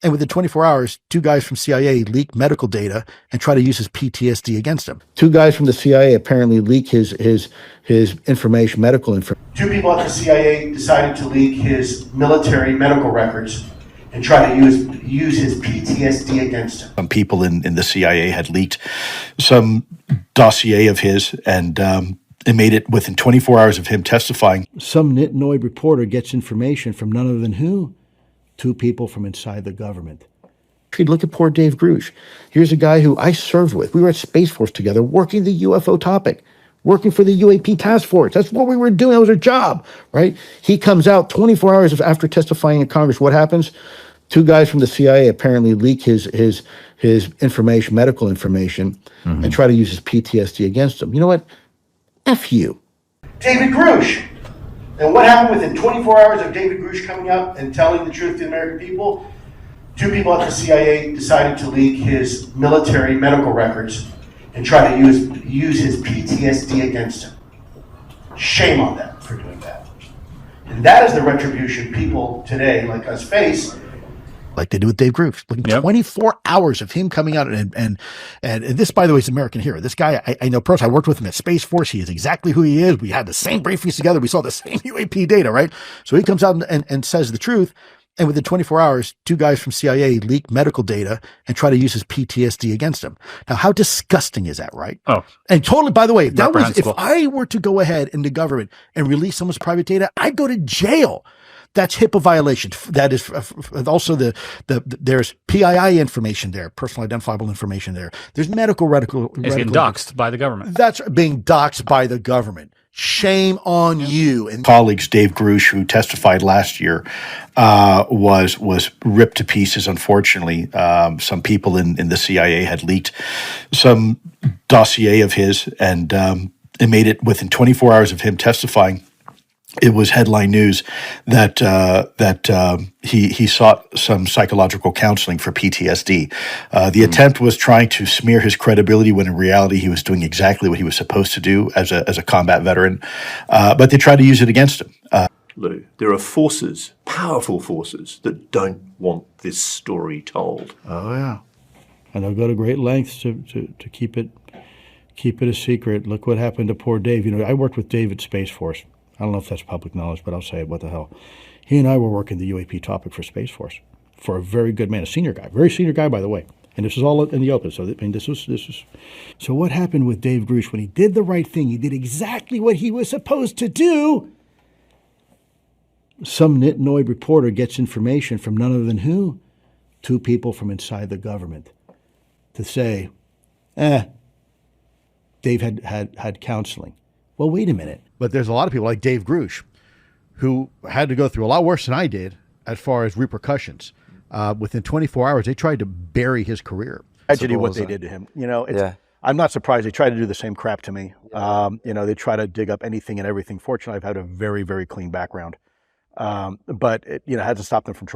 And within 24 hours, 2 guys from CIA leak medical data and try to use his PTSD against him. 2 guys from the CIA apparently leak his information, medical information. 2 people at the CIA decided to leak his military medical records and try to use his PTSD against him. Some people in the CIA had leaked some dossier of his, and it made it within 24 hours of him testifying. Some nitnoid reporter gets information from none other than who? 2 people from inside the government. Look at poor Dave Grusch. Here's a guy who I served with. We were at Space Force together, working the UFO topic, working for the UAP task force. That's what we were doing. That was our job, right? He comes out 24 hours after testifying in Congress. What happens? 2 guys from the CIA apparently leak his information, medical information, and try to use his PTSD against him. You know what? F you. David Grusch. And what happened within 24 hours of David Grusch coming out and telling the truth to the American people? 2 people at the CIA decided to leak his military medical records and try to use his PTSD against him. Shame on them for doing that. And that is the retribution people today, like us, face. Like they do with Dave Grusch. Yep. 24 hours of him coming out and this, by the way, is American hero. This guy, I know personally. I worked with him at Space Force. He is exactly who he is. We had the same briefings together. We saw the same UAP data, right? So he comes out and says the truth. And within 24 hours, 2 guys from CIA leak medical data and try to use his PTSD against him. Now, how disgusting is that, right? Oh, and totally, by the way, if I were to go ahead in the government and release someone's private data, I'd go to jail. That's HIPAA violation. That is also there's PII information there, personal identifiable information there. There's medical reticle. It's getting doxxed by the government. That's being doxxed by the government. Shame on you. And colleagues, Dave Grusch, who testified last year, was ripped to pieces. Unfortunately, some people in the CIA had leaked some dossier of his, and it made it within 24 hours of him testifying. It was headline news that he sought some psychological counseling for PTSD. The attempt was trying to smear his credibility, when in reality he was doing exactly what he was supposed to do as a combat veteran. But they tried to use it against him. Lou, there are forces, powerful forces, that don't want this story told. Oh yeah, and they'll go to great lengths to keep it a secret. Look what happened to poor Dave. You know, I worked with Dave at Space Force. I don't know if that's public knowledge, but I'll say it. What the hell? He and I were working the UAP topic for Space Force, for a very good man, a senior guy, very senior guy, by the way. And this was all in the open. So I mean, this was. So what happened with Dave Grusch when he did the right thing? He did exactly what he was supposed to do. Some nitnoid reporter gets information from none other than who? 2 people from inside the government to say, Dave had counseling. Well, wait a minute. But there's a lot of people like Dave Grusch who had to go through a lot worse than I did as far as repercussions. Within 24 hours, they tried to bury his career. Tragedy what they did to him. You know, I'm not surprised. They tried to do the same crap to me. You know, they try to dig up anything and everything. Fortunately, I've had a very, very clean background. But it, you know, hasn't stopped them from trying.